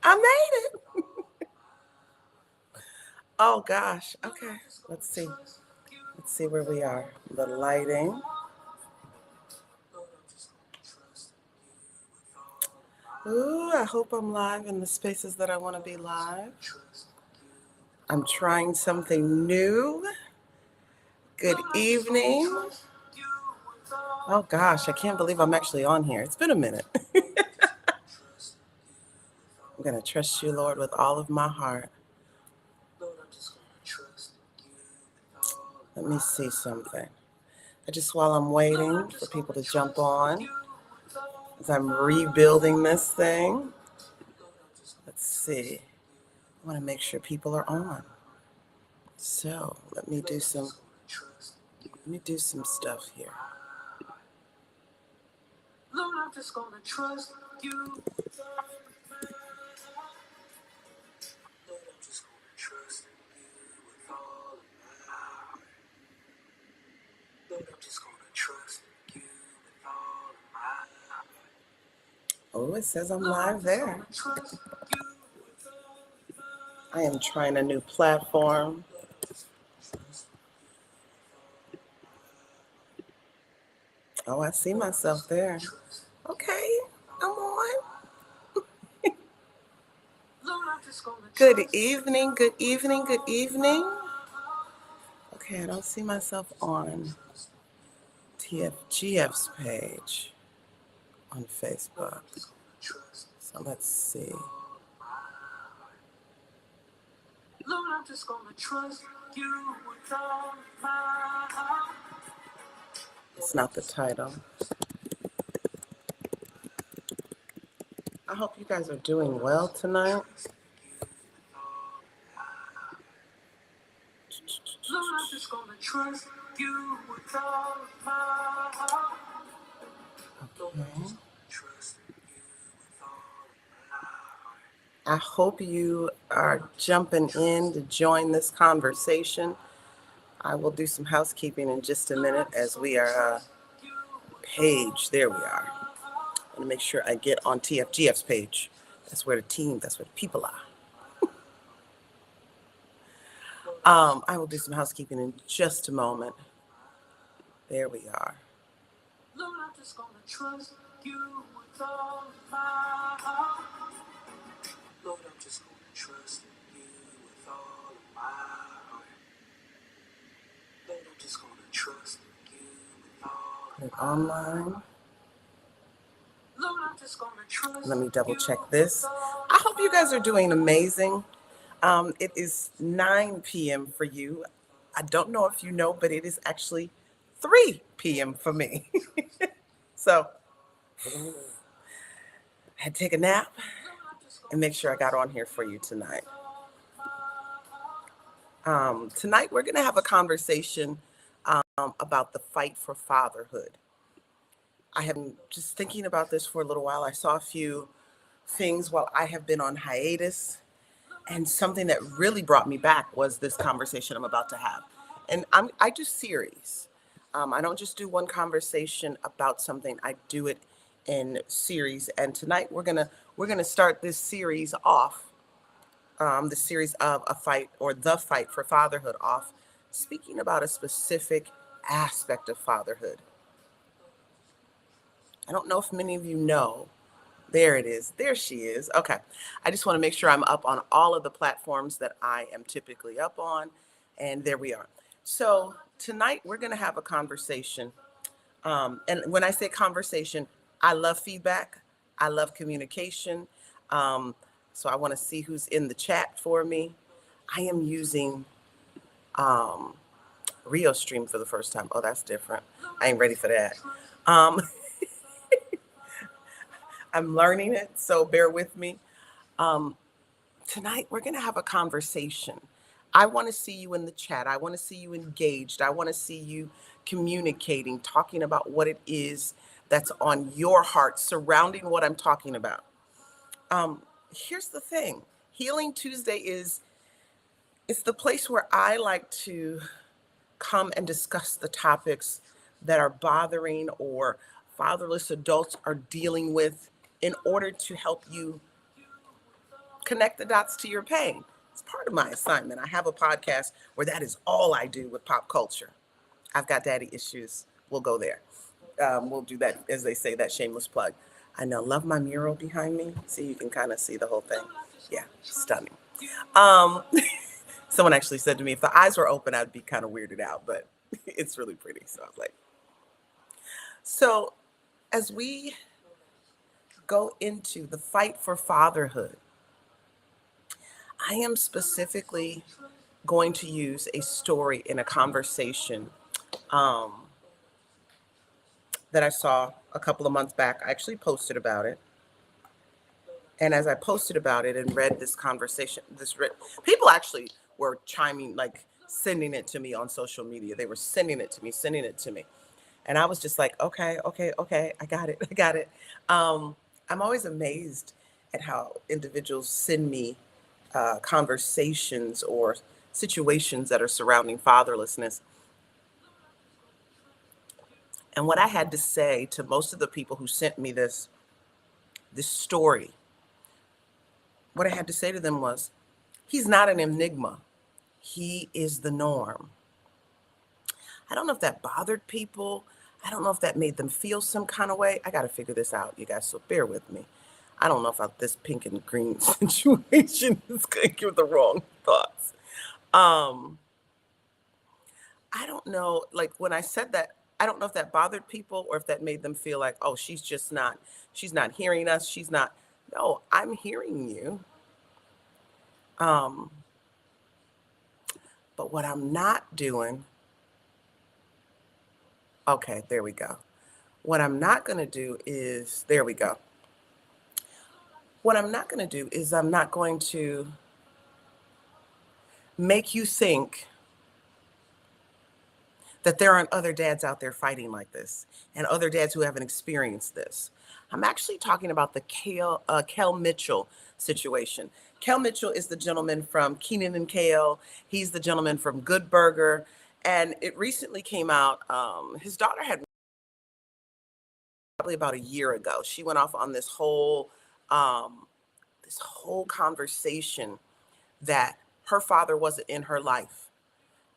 I made it. Oh gosh. Okay. Let's see. Let's see where we are. The lighting. Ooh, I hope I'm live in the spaces that I want to be live. I'm trying something new. Good evening. Oh gosh, I can't believe I'm actually on here. It's been a minute. I'm going to trust you, Lord, with all of my heart. Let me see something. While I'm waiting for people to jump on, as I'm rebuilding this thing, let's see. I want to make sure people are on. So let me do some stuff here. Lord, I'm just gonna trust you. Lord, I'm just gonna trust you with all of my heart. Lord, I'm just gonna trust you with all of my heart. Oh, it says I'm live there. I am trying a new platform. Oh, I see myself there. Okay, I'm on. Good evening, good evening, good evening. Okay, I don't see myself on TFGF's page on Facebook. So let's see. Lord, I'm just gonna trust you with all my heart. It's not the title. I hope you guys are doing well tonight. Lord, I'm just gonna trust you with all my heart. Okay. I hope you are jumping in to join this conversation. I will do some housekeeping in just a minute as we are page. There we are. I want to make sure I get on TFGF's page. That's where the people are. I will do some housekeeping in just a moment. There we are. Lord, I'm just gonna trust you with all my heart. Lord, I'm just gonna trust you with all of my heart. Lord, I'm just gonna trust you with all of online. Lord, I'm just gonna trust. Let me double check this. I hope you guys are doing amazing. It is 9 p.m. for you. I don't know if you know, but it is actually 3 p.m. for me. So I had to take a nap and make sure I got on here for you tonight. Tonight we're going to have a conversation about the fight for fatherhood. I have been just thinking about this for a little while. I saw a few things while I have been on hiatus, and something that really brought me back was this conversation I'm about to have. And I do series. I don't just do one conversation about something. I do it in series. And tonight we're gonna start this series off, the series of a fight or the fight for fatherhood off, speaking about a specific aspect of fatherhood. I don't know if many of you know. There it is. There she is. Okay. I just want to make sure I'm up on all of the platforms that I am typically up on. And there we are. So tonight we're going to have a conversation. And when I say conversation, I love feedback. I love communication. Um, so I want to see who's in the chat for me. I am using um, Rio Stream for the first time. Oh, that's different. I ain't ready for that. Um, I'm learning it, so bear with me. Um, Tonight, we're going to have a conversation. I want to see you in the chat. I want to see you engaged. I want to see you communicating, talking about what it is that's on your heart surrounding what I'm talking about. Um, Here's the thing. Healing Tuesday is it's the place where I like to come and discuss the topics that are bothering or fatherless adults are dealing with in order to help you connect the dots to your pain. It's part of my assignment. I have a podcast where that is all I do with pop culture. I've got daddy issues. We'll go there. We'll do that, as they say, that shameless plug. I know. Love my mural behind me. See, you can kind of see the whole thing. Yeah, stunning. Um, someone actually said to me, if the eyes were open, I'd be kind of weirded out, but it's really pretty. So I was like, so as we go into the fight for fatherhood, I am specifically going to use a story in a conversation um, that I saw a couple of months back. I actually posted about it. And as I posted about it and read this conversation, people actually were chiming, like sending it to me on social media. They were sending it to me, sending it to me. And I was just like, okay, okay, okay, I got it, I got it. I'm always amazed at how individuals send me conversations or situations that are surrounding fatherlessness. And what I had to say to most of the people who sent me this story, what I had to say to them was, he's not an enigma. He is the norm. I don't know if that bothered people. I don't know if that made them feel some kind of way. I got to figure this out, you guys, so bear with me. I don't know if this pink and green situation is going to give the wrong thoughts. I don't know, like when I said that, I don't know if that bothered people or if that made them feel like, oh, she's not hearing us. She's not, no, I'm hearing you. Um, but what I'm not doing, okay, there we go. What I'm not going to do is, there we go. What I'm not going to do is I'm not going to make you think that there aren't other dads out there fighting like this and other dads who haven't experienced this. I'm actually talking about the Kel Mitchell situation. Kel Mitchell is the gentleman from Keenan and Kel. He's the gentleman from Good Burger. And it recently came out, his daughter had probably about a year ago. She went off on this whole conversation that her father wasn't in her life.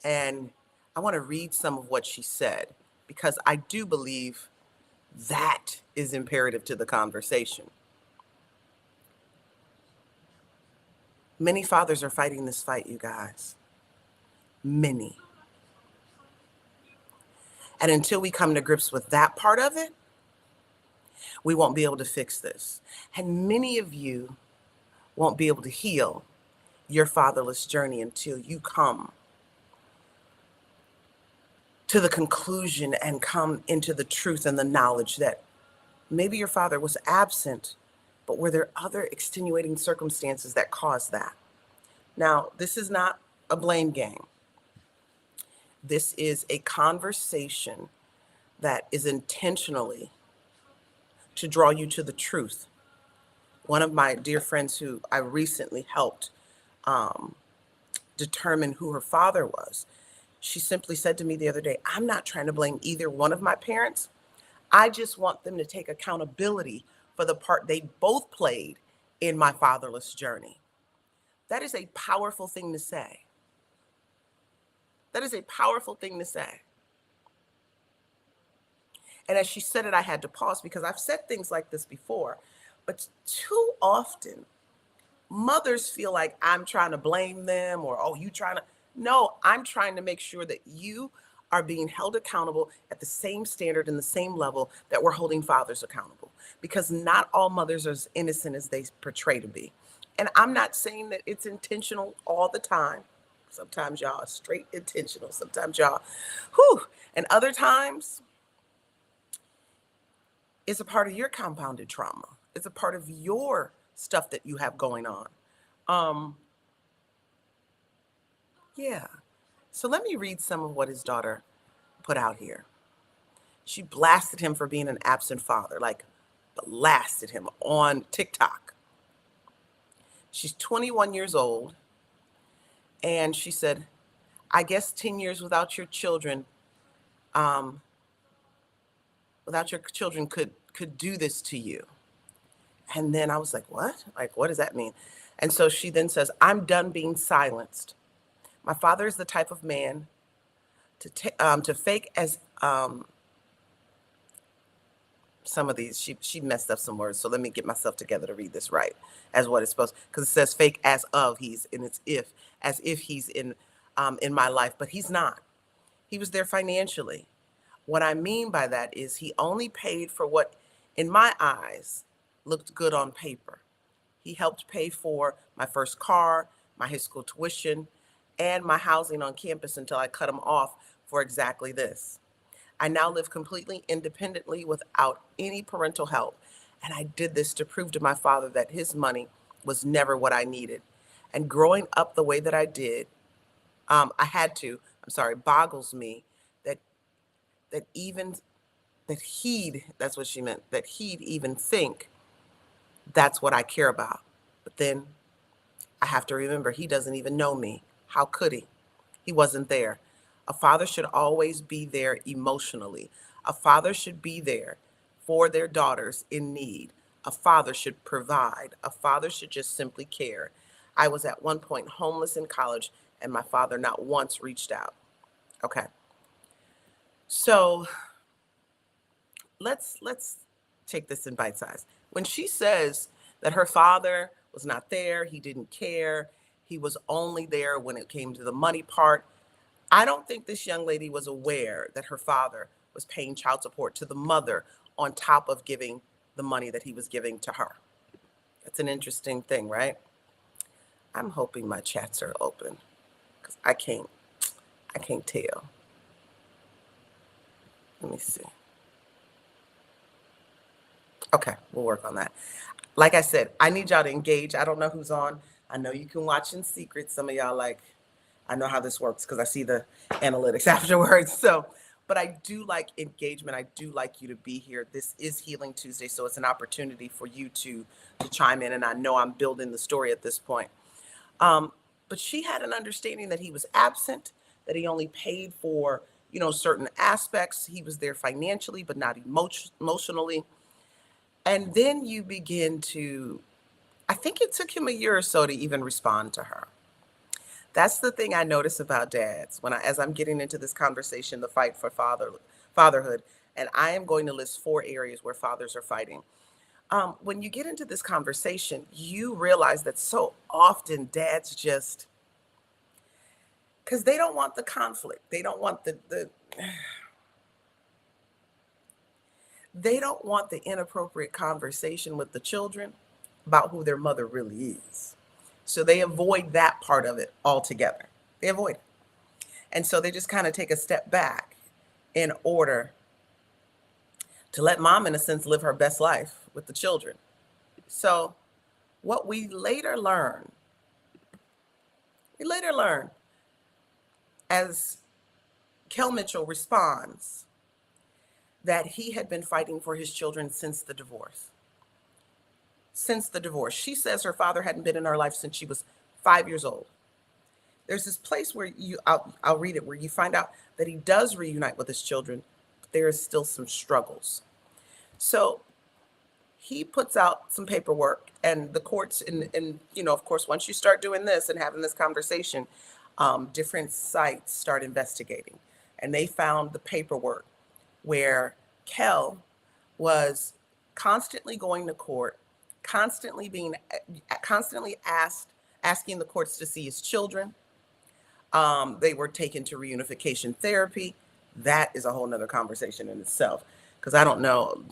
And I want to read some of what she said because I do believe that is imperative to the conversation. Many fathers are fighting this fight, you guys. Many. And until we come to grips with that part of it, we won't be able to fix this. And many of you won't be able to heal your fatherless journey until you come to the conclusion and come into the truth and the knowledge that maybe your father was absent, but were there other extenuating circumstances that caused that? Now, this is not a blame game. This is a conversation that is intentionally to draw you to the truth. One of my dear friends who I recently helped determine who her father was, she simply said to me the other day, I'm not trying to blame either one of my parents. I just want them to take accountability for the part they both played in my fatherless journey. That is a powerful thing to say. That is a powerful thing to say. And as she said it, I had to pause because I've said things like this before, but too often mothers feel like I'm trying to blame them or, oh, you trying to, no, I'm trying to make sure that you are being held accountable at the same standard and the same level that we're holding fathers accountable, because not all mothers are as innocent as they portray to be. And I'm not saying that it's intentional all the time. Sometimes y'all are straight intentional. Sometimes y'all, whew, and other times it's a part of your compounded trauma. It's a part of your stuff that you have going on. Um, yeah. So let me read some of what his daughter put out here. She blasted him for being an absent father, like blasted him on TikTok. She's 21 years old. And she said, I guess 10 years without your children, um, could do this to you. And then I was like, what? Like, what does that mean? And so she then says, I'm done being silenced. My father is the type of man to fake as some of these. She messed up some words, so let me get myself together to read this right as what it's supposed. Because it says fake as of he's, and it's if as if he's in my life, but he's not. He was there financially. What I mean by that is he only paid for what, in my eyes, looked good on paper. He helped pay for my first car, my high school tuition, and my housing on campus until I cut him off for exactly this. I now live completely independently without any parental help. And I did this to prove to my father that his money was never what I needed. And growing up the way that I did, I had to, I'm sorry, boggles me that that even that's what she meant, that he'd even think that's what I care about. But then I have to remember he doesn't even know me. How could he? He wasn't there. A father should always be there emotionally. A father should be there for their daughters in need. A father should provide. A father should just simply care. I was at one point homeless in college, and my father not once reached out. Okay. So let's take this in bite size. When she says that her father was not there, he didn't care, he was only there when it came to the money part, I don't think this young lady was aware that her father was paying child support to the mother on top of giving the money that he was giving to her. That's an interesting thing, right? I'm hoping my chats are open because I can't tell. Let me see. Okay, we'll work on that. Like I said, I need y'all to engage. I don't know who's on. I know you can watch in secret. Some of y'all like, I know how this works because I see the analytics afterwards. So, but I do like engagement. I do like you to be here. This is Healing Tuesday, so it's an opportunity for you to chime in. And I know I'm building the story at this point. But she had an understanding that he was absent, that he only paid for certain aspects. He was there financially, but not emotionally. And then you begin to, I think it took him a year or so to even respond to her. That's the thing I notice about dads as I'm getting into this conversation, the fight for fatherhood, and I am going to list 4 areas where fathers are fighting. When you get into this conversation, you realize that so often dads just, because they don't want the conflict, they don't want they don't want the inappropriate conversation with the children about who their mother really is. So they avoid that part of it altogether. They avoid it. And so they just kind of take a step back in order to let mom, in a sense, live her best life with the children. So what we later learn as Kel Mitchell responds that he had been fighting for his children since the divorce. Since the divorce. She says her father hadn't been in her life since she was 5 years old. There's this place where I'll read it, where you find out that he does reunite with his children, but there is still some struggles. So he puts out some paperwork, and the courts, and of course, once you start doing this and having this conversation, different sites start investigating. And they found the paperwork where Kel was constantly going to court, constantly asking the courts to see his children. They were taken to reunification therapy. That is a whole nother conversation in itself. Because I don't know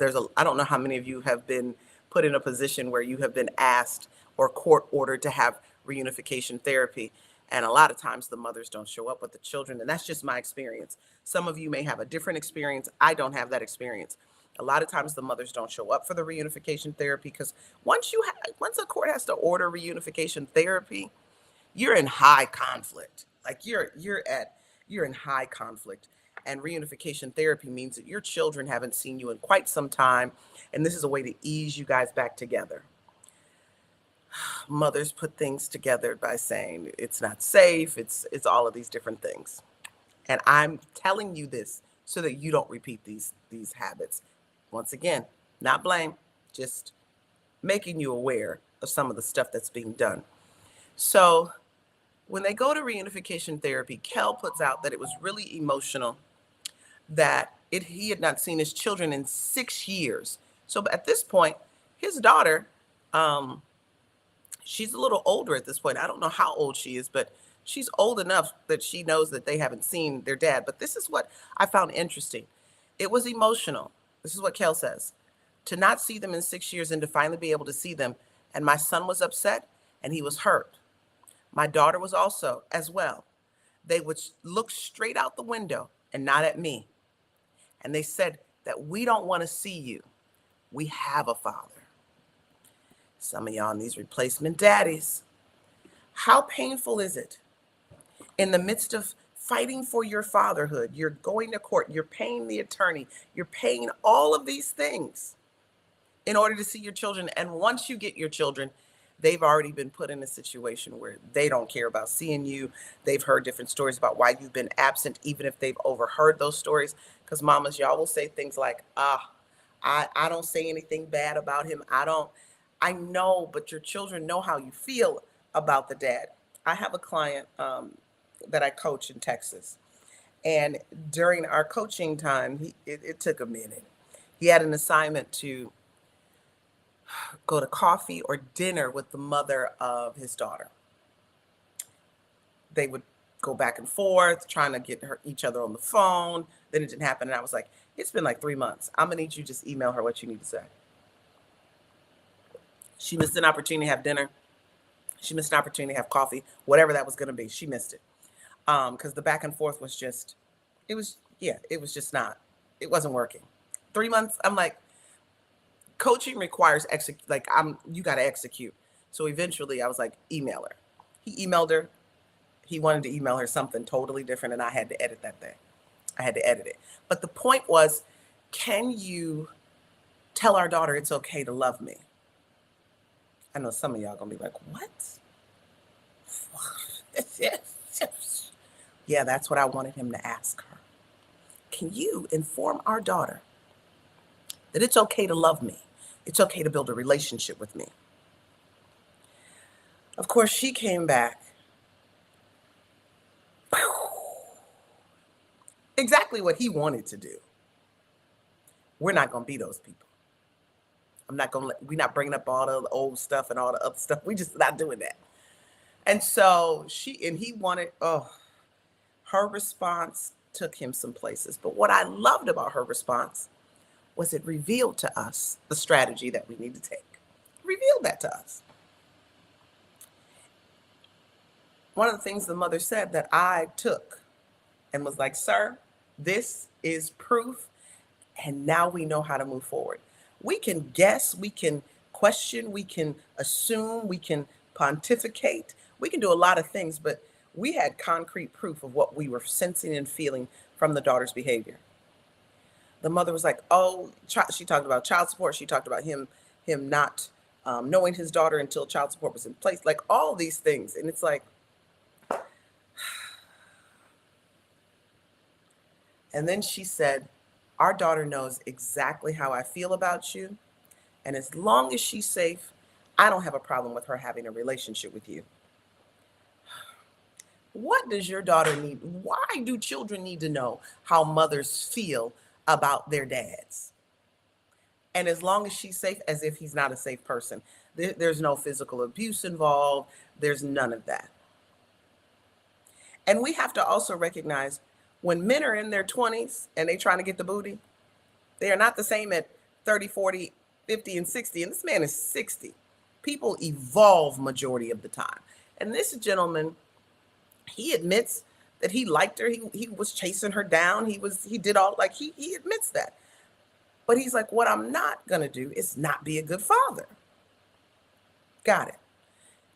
how many of you have been put in a position where you have been asked or court ordered to have reunification therapy. And a lot of times the mothers don't show up with the children. And that's just my experience. Some of you may have a different experience. I don't have that experience. A lot of times the mothers don't show up for the reunification therapy because once a court has to order reunification therapy, you're in high conflict. Like you're in high conflict. And reunification therapy means that your children haven't seen you in quite some time, and this is a way to ease you guys back together. Mothers put things together by saying it's not safe, it's all of these different things. And I'm telling you this so that you don't repeat these habits. Once again, not blame, just making you aware of some of the stuff that's being done. So when they go to reunification therapy, Kel puts out that it was really emotional, that he had not seen his children in 6 years. So at this point, his daughter, um, she's a little older at this point. I don't know how old she is, but she's old enough that she knows that they haven't seen their dad. But this is what I found interesting. It was emotional. This is what Kel says. To not see them in 6 years and to finally be able to see them. And my son was upset and he was hurt. My daughter was also as well. They would look straight out the window and not at me. And they said that we don't want to see you. We have a father. Some of y'all in these replacement daddies. How painful is it in the midst of fighting for your fatherhood? You're going to court, you're paying the attorney, you're paying all of these things in order to see your children. And once you get your children, they've already been put in a situation where they don't care about seeing you. They've heard different stories about why you've been absent, even if they've overheard those stories. Because mamas, y'all will say things like, I don't say anything bad about him. I know, but your children know how you feel about the dad. I have a client that I coach in Texas. And during our coaching time, it took a minute. He had an assignment to go to coffee or dinner with the mother of his daughter. They would go back and forth, trying to get each other on the phone. Then it didn't happen. And I was like, it's been like 3 months. I'm going to need you to just email her what you need to say. She missed an opportunity to have dinner. She missed an opportunity to have coffee, whatever that was going to be. She missed it. Because the back and forth was just, it was just not, it wasn't working. 3 months, I'm like, coaching requires you got to execute. So eventually I was like, email her. He emailed her. He wanted to email her something totally different, and I had to edit that thing. I had to edit it. But the point was, can you tell our daughter it's okay to love me? I know some of y'all gonna be like, what? Yeah, that's what I wanted him to ask her. Can you inform our daughter that it's okay to love me? It's okay to build a relationship with me. Of course, she came back. Exactly what he wanted to do. We're not going to be those people. We're not bringing up all the old stuff and all the other stuff. We're just not doing that. And so he wanted, her response took him some places. But what I loved about her response was it revealed to us the strategy that we need to take. It revealed that to us. One of the things the mother said that I took and was like, sir, this is proof. And now we know how to move forward. We can guess, we can question, we can assume, we can pontificate. We can do a lot of things, but we had concrete proof of what we were sensing and feeling from the daughter's behavior. The mother was like, she talked about child support. She talked about him not knowing his daughter until child support was in place, like all these things. And it's like, and then she said, our daughter knows exactly how I feel about you. And as long as she's safe, I don't have a problem with her having a relationship with you. What does your daughter need? Why do children need to know how mothers feel about their dads? And as long as she's safe, as if he's not a safe person. There's no physical abuse involved. There's none of that. And we have to also recognize when men are in their 20s and they trying to get the booty, they are not the same at 30, 40, 50, and 60. And this man is 60. People evolve majority of the time. And this gentleman, he admits that he liked her. He was chasing her down. He admits that. But he's like, what I'm not going to do is not be a good father. Got it.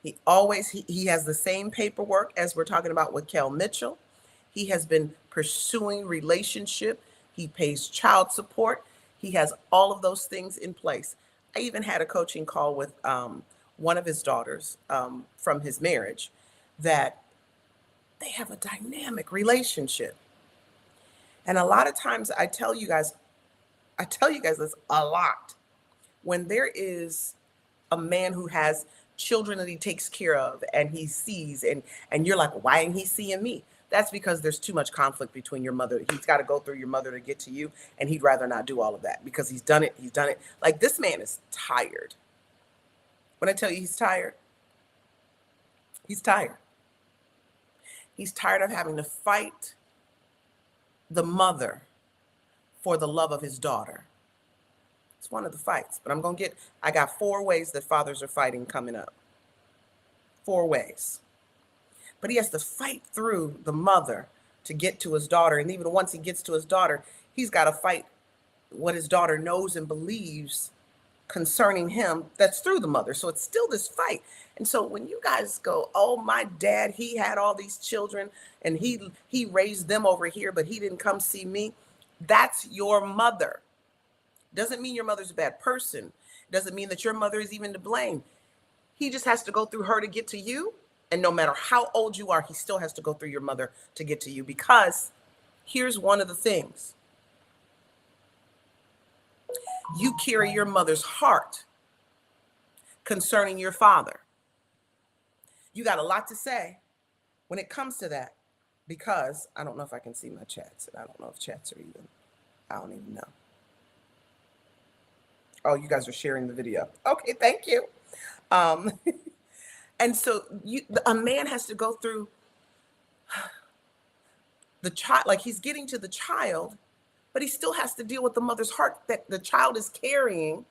He has the same paperwork as we're talking about with Kel Mitchell. He has been pursuing relationship. He pays child support. He has all of those things in place. I even had a coaching call with one of his daughters from his marriage that they have a dynamic relationship. And a lot of times I tell you guys this a lot. When there is a man who has children that he takes care of and he sees, and you're like, why ain't he seeing me? That's because there's too much conflict between your mother. He's got to go through your mother to get to you, and he'd rather not do all of that because he's done it. He's done it. Like, this man is tired. When I tell you he's tired, he's tired. He's tired of having to fight the mother for the love of his daughter. It's one of the fights, but I got 4 ways that fathers are fighting coming up. 4 ways. But he has to fight through the mother to get to his daughter. And even once he gets to his daughter, he's got to fight what his daughter knows and believes concerning him that's through the mother. So it's still this fight. And so when you guys go, oh, my dad, he had all these children and he raised them over here, but he didn't come see me. That's your mother. Doesn't mean your mother's a bad person. Doesn't mean that your mother is even to blame. He just has to go through her to get to you. And no matter how old you are, he still has to go through your mother to get to you. Because here's one of the things. You carry your mother's heart concerning your father. You got a lot to say when it comes to that, because I don't know if I can see my chats. And I don't know if chats are even, I don't even know. Oh, you guys are sharing the video. Okay, thank you. And so a man has to go through the child, like he's getting to the child, but he still has to deal with the mother's heart that the child is carrying.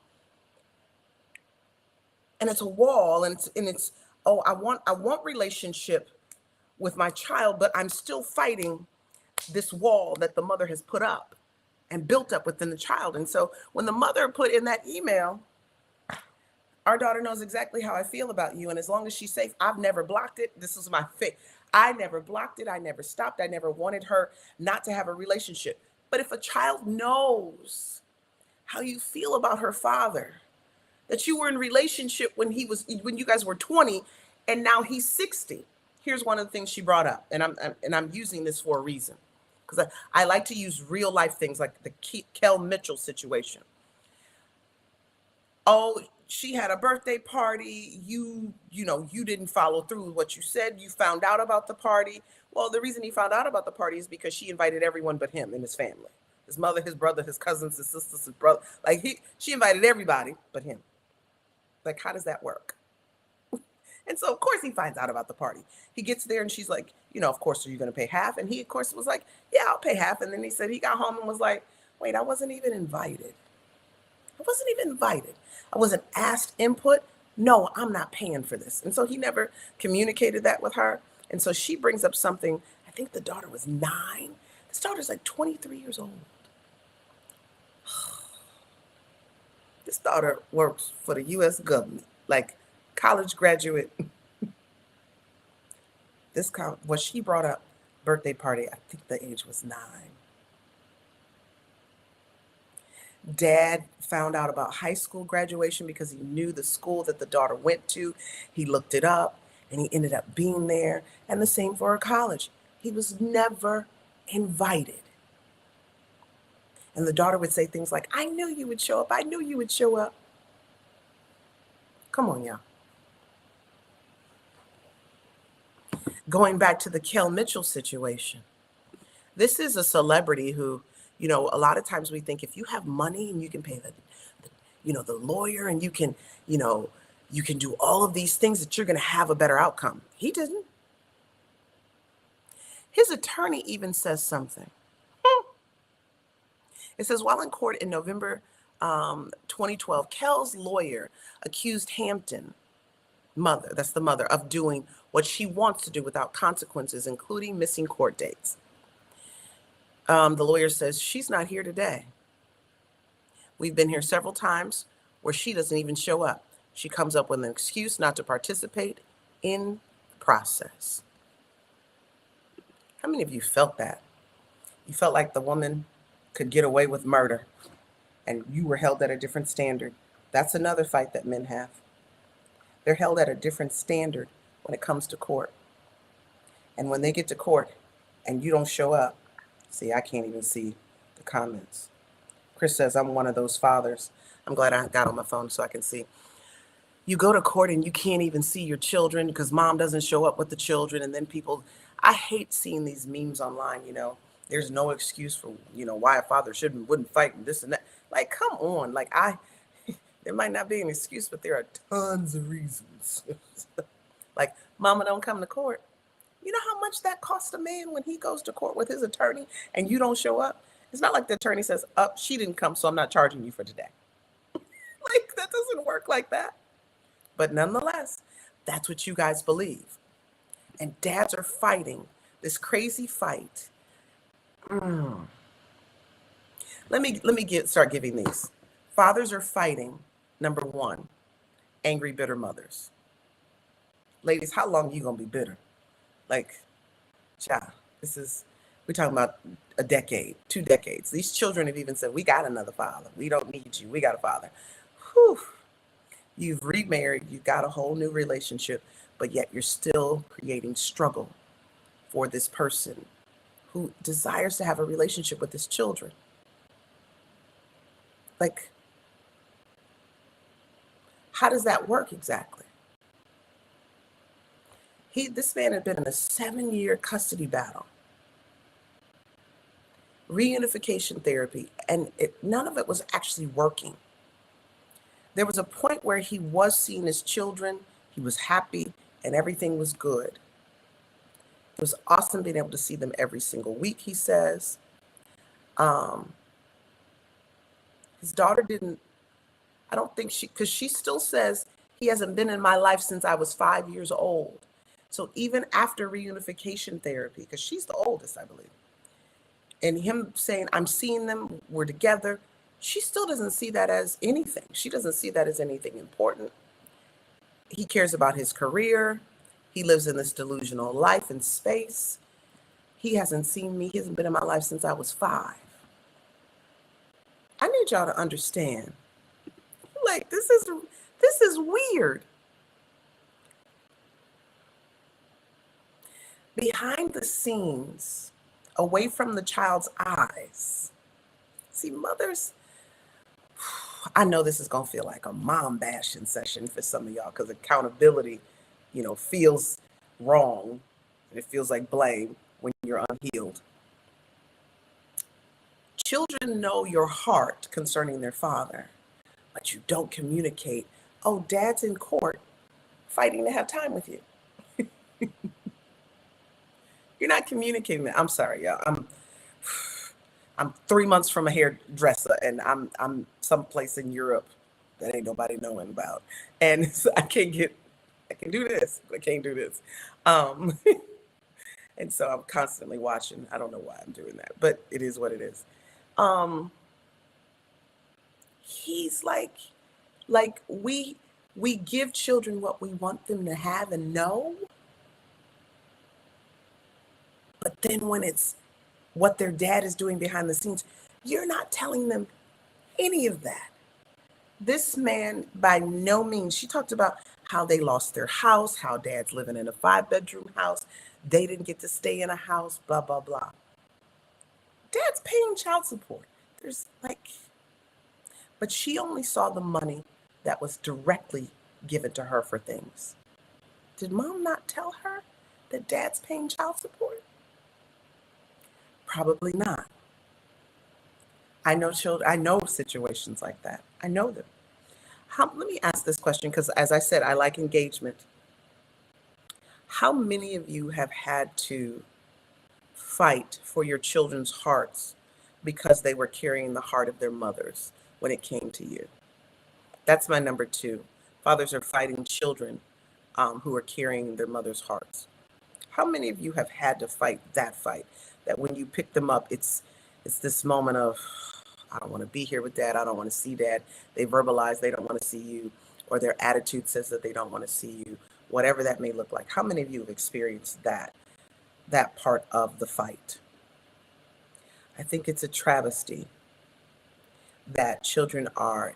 And it's a wall, and it's oh, I want relationship with my child, but I'm still fighting this wall that the mother has put up and built up within the child. And so when the mother put in that email, our daughter knows exactly how I feel about you. And as long as she's safe, I've never blocked it. This is my faith. I never blocked it. I never stopped. I never wanted her not to have a relationship. But if a child knows how you feel about her father, that you were in relationship when you guys were 20 and now he's 60. Here's one of the things she brought up. And I'm using this for a reason. Because I like to use real life things like the Kel Mitchell situation. Oh, she had a birthday party. You didn't follow through with what you said. You found out about the party. Well, the reason he found out about the party is because she invited everyone but him and his family. His mother, his brother, his cousins, his sisters, his brother. Like she invited everybody but him. Like, how does that work? And so, of course, he finds out about the party. He gets there and she's like, of course, are you going to pay half? And he, of course, was like, yeah, I'll pay half. And then he said he got home and was like, wait, I wasn't even invited. I wasn't asked input. No, I'm not paying for this. And so he never communicated that with her. And so she brings up something. I think the daughter was 9. This daughter's like 23 years old. This daughter works for the U.S. government, like college graduate. What she brought up, birthday party, I think the age was 9. Dad found out about high school graduation because he knew the school that the daughter went to. He looked it up and he ended up being there. And the same for her college. He was never invited. And the daughter would say things like, I knew you would show up. I knew you would show up. Come on, y'all. Going back to the Kel Mitchell situation. This is a celebrity who, a lot of times we think if you have money and you can pay the lawyer and you can do all of these things that you're going to have a better outcome. He didn't. His attorney even says something. It says, while in court in November 2012, Kel's lawyer accused Hampton, that's the mother, of doing what she wants to do without consequences, including missing court dates. The lawyer says, she's not here today. We've been here several times where she doesn't even show up. She comes up with an excuse not to participate in the process. How many of you felt that? You felt like the woman could get away with murder and you were held at a different standard. That's another fight that men have. They're held at a different standard when it comes to court. And when they get to court and you don't show up, see, I can't even see the comments. Chris says, I'm one of those fathers. I'm glad I got on my phone so I can see. You go to court and you can't even see your children because mom doesn't show up with the children. And then people, I hate seeing these memes online, there's no excuse for, why a father wouldn't fight and this and that. Like, come on. Like, there might not be an excuse, but there are tons of reasons. Like, mama don't come to court. You know how much that costs a man when he goes to court with his attorney and you don't show up? It's not like the attorney says, she didn't come, so I'm not charging you for today. Like, that doesn't work like that. But nonetheless, that's what you guys believe. And dads are fighting this crazy fight. Let me start giving these. Fathers are fighting, number one, angry, bitter mothers. Ladies, how long are you gonna be bitter? Like, child, we're talking about a decade, 2 decades. These children have even said, we got another father. We don't need you. We got a father. Whew. You've remarried, you've got a whole new relationship, but yet you're still creating struggle for this person who desires to have a relationship with his children. Like, how does that work exactly? This man had been in a 7-year custody battle, reunification therapy, and none of it was actually working. There was a point where he was seeing his children, he was happy, and everything was good. It was awesome being able to see them every single week, he says. His daughter didn't, I don't think because she still says, he hasn't been in my life since I was 5 years old. So even after reunification therapy, because she's the oldest, I believe, and him saying, I'm seeing them, we're together, she still doesn't see that as anything. She doesn't see that as anything important. He cares about his career. He lives in this delusional life and space. He hasn't seen me. He hasn't been in my life since I was 5. I need y'all to understand. Like, this is weird. Behind the scenes, away from the child's eyes. See, mothers, I know this is going to feel like a mom bashing session for some of y'all because accountability, feels wrong. And it feels like blame when you're unhealed. Children know your heart concerning their father, but you don't communicate. Oh, dad's in court fighting to have time with you. You're not communicating that. I'm sorry, y'all. I'm 3 months from a hairdresser, and I'm someplace in Europe that ain't nobody knowing about, and so I can do this, but I can't do this, and so I'm constantly watching. I don't know why I'm doing that, but it is what it is. He's like we give children what we want them to have and know, but then when it's what their dad is doing behind the scenes, you're not telling them any of that. This man, by no means, she talked about how they lost their house, how dad's living in a 5-bedroom house. They didn't get to stay in a house, blah, blah, blah. Dad's paying child support. But she only saw the money that was directly given to her for things. Did mom not tell her that dad's paying child support? Probably not. I know situations like that. I know them. Let me ask this question, because as I said, I like engagement. How many of you have had to fight for your children's hearts because they were carrying the heart of their mothers when it came to you? That's my number 2. Fathers are fighting children who are carrying their mother's hearts. How many of you have had to fight that fight? That when you pick them up, it's this moment of, I don't want to be here with dad. I don't want to see dad. They verbalize they don't want to see you, or their attitude says that they don't want to see you, whatever that may look like. How many of you have experienced that part of the fight? I think it's a travesty that children are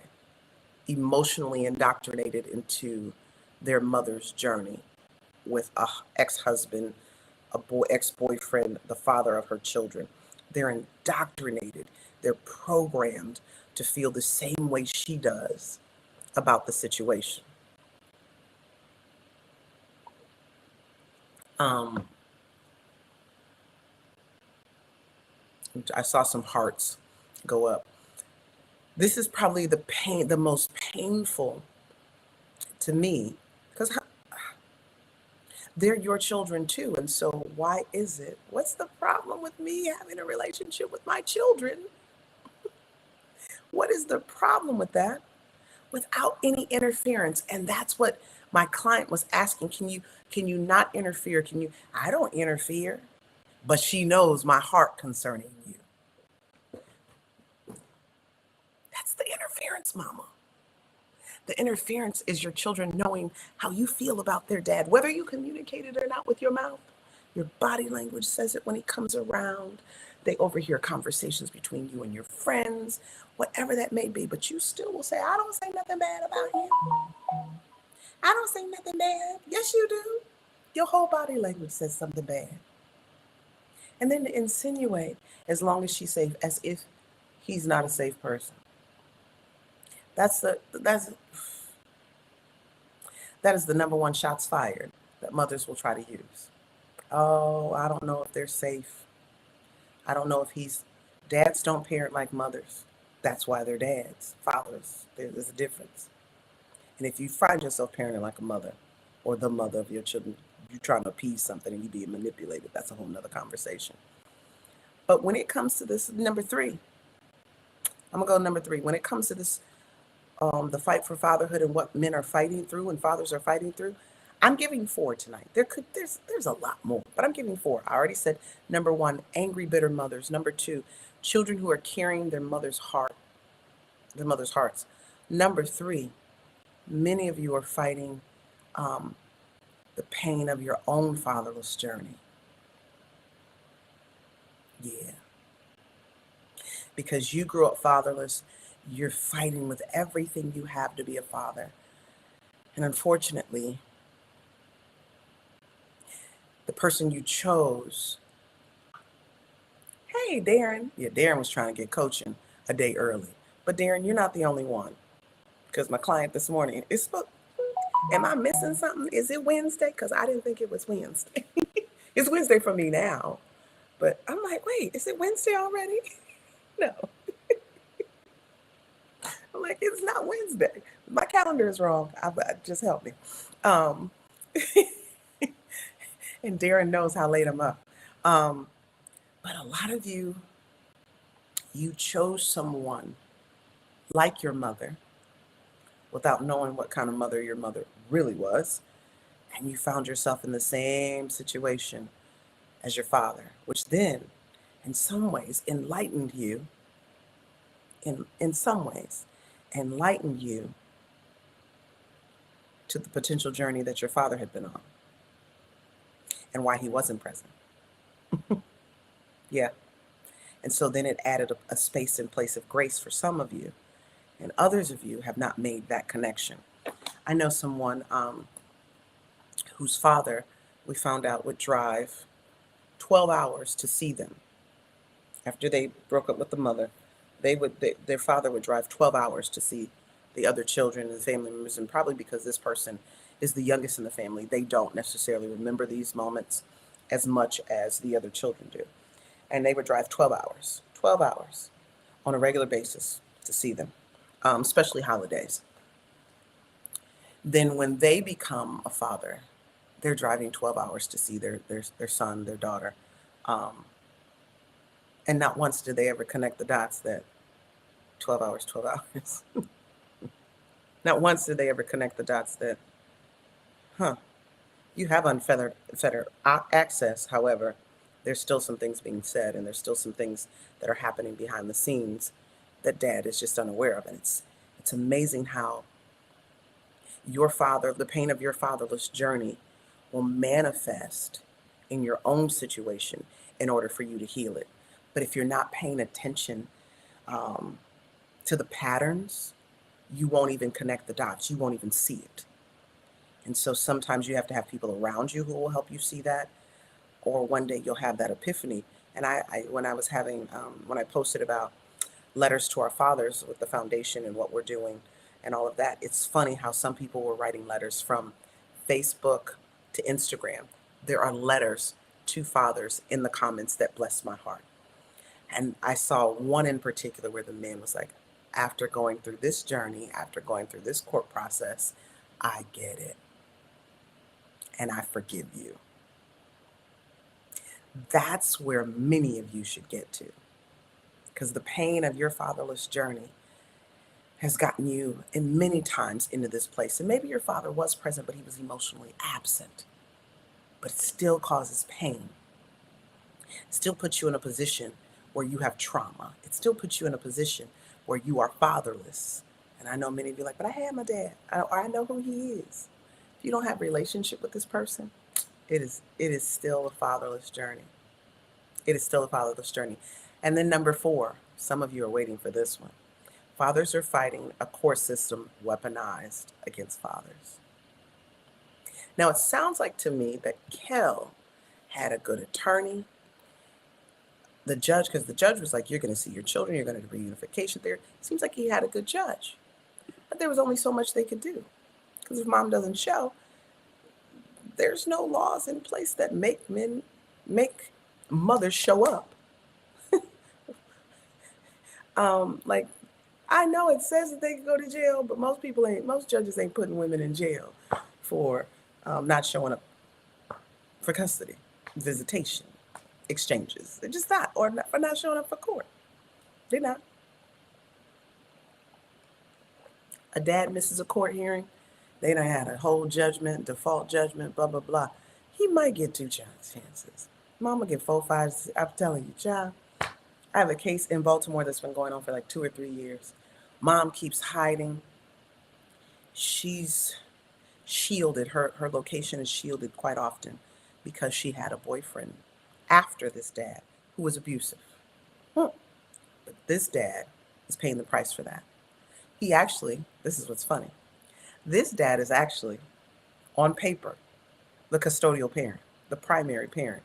emotionally indoctrinated into their mother's journey with a ex-husband, ex-boyfriend, the father of her children. They're indoctrinated. They're programmed to feel the same way she does about the situation. Um, I saw some hearts go up. This is probably the most painful to me, because they're your children too. And so why is it? What's the problem with me having a relationship with my children? What is the problem with that? Without any interference. And that's what my client was asking. Can you not interfere? I don't interfere, but she knows my heart concerning you. That's the interference, mama. The interference is your children knowing how you feel about their dad, whether you communicate it or not with your mouth. Your body language says it when he comes around. They overhear conversations between you and your friends, whatever that may be. But you still will say, I don't say nothing bad about you. I don't say nothing bad. Yes, you do. Your whole body language says something bad. And then to insinuate, as long as she's safe, as if he's not a safe person. That is the number one shots fired that mothers will try to use. Oh, I don't know if they're safe. I don't know if dads don't parent like mothers. That's why they're dads, fathers. There's a difference. And if you find yourself parenting like a mother or the mother of your children, you're trying to appease something and you being manipulated, that's a whole nother conversation. But when it comes to this, number three, I'm gonna go number three. When it comes to this, the fight for fatherhood and what men are fighting through and fathers are fighting through, I'm giving four tonight. There's a lot more, but I'm giving four. I already said number one, angry, bitter mothers. Number two, children who are carrying their mother's hearts. Number three, many of you are fighting the pain of your own fatherless journey. Yeah. Because you grew up fatherless, you're fighting with everything you have to be a father. And unfortunately, the person you chose, hey, Darren. Yeah, Darren was trying to get coaching a day early. But Darren, you're not the only one. Because my client this morning, am I missing something? Is it Wednesday? Because I didn't think it was Wednesday. It's Wednesday for me now. But I'm like, wait, is it Wednesday already? No. I'm like, it's not Wednesday. My calendar is wrong. Just help me. Um, and Darren knows how late I'm up. But a lot of you chose someone like your mother without knowing what kind of mother your mother really was. And you found yourself in the same situation as your father, which then, in some ways, enlightened you, in some ways, enlightened you to the potential journey that your father had been on and why he wasn't present. Yeah. And so then it added a space and place of grace for some of you, and others of you have not made that connection. I know someone whose father, we found out, would drive 12 hours to see them. After they broke up with the mother, their father would drive 12 hours to see the other children and the family members. And probably because this person is the youngest in the family, they don't necessarily remember these moments as much as the other children do. And they would drive 12 hours on a regular basis to see them, especially holidays. Then when they become a father, they're driving 12 hours to see their son, their daughter. And not once did they ever connect the dots that 12 hours, 12 hours. Not once did they ever connect the dots that, you have unfettered access. However, there's still some things being said, and there's still some things that are happening behind the scenes that dad is just unaware of. And it's amazing how the pain of your fatherless journey will manifest in your own situation in order for you to heal it. But if you're not paying attention to the patterns, you won't even connect the dots. You won't even see it. And so sometimes you have to have people around you who will help you see that, or one day you'll have that epiphany. And when I posted about letters to our fathers with the foundation and what we're doing and all of that, it's funny how some people were writing letters from Facebook to Instagram. there are letters to fathers in the comments that bless my heart. And I saw one in particular where the man was like, after going through this journey, after going through this court process, I get it. And I forgive you. That's where many of you should get to. Because the pain of your fatherless journey has gotten you in many times into this place. And maybe your father was present, but he was emotionally absent. But it still causes pain. It still puts you in a position where you have trauma. It still puts you in a position where you are fatherless. And I know many of you are like, but I had my dad. I know who he is. If you don't have a relationship with this person, it is still a fatherless journey. It is still a fatherless journey. And then number 4, some of you are waiting for this one. Fathers are fighting a court system weaponized against fathers. Now, it sounds like to me that Kel had a good attorney. The judge, because the judge was like, you're going to see your children, you're going to do reunification there. Seems like he had a good judge. But there was only so much they could do. Because if mom doesn't show, there's no laws in place that make mothers show up. Like, I know it says that they can go to jail, but most judges ain't putting women in jail for not showing up for custody, visitation, exchanges. They're just not, or not, for not showing up for court. They're not. A dad misses a court hearing, they done had a whole judgment, default judgment, blah, blah, blah. He might get 2 chances. Mama get 4, 5. I'm telling you, child. I have a case in Baltimore that's been going on for like 2 or 3 years. Mom keeps hiding. She's shielded. Her location is shielded quite often because she had a boyfriend after this dad who was abusive. But this dad is paying the price for that. He actually, this is what's funny, this dad is actually, on paper, the custodial parent, the primary parent.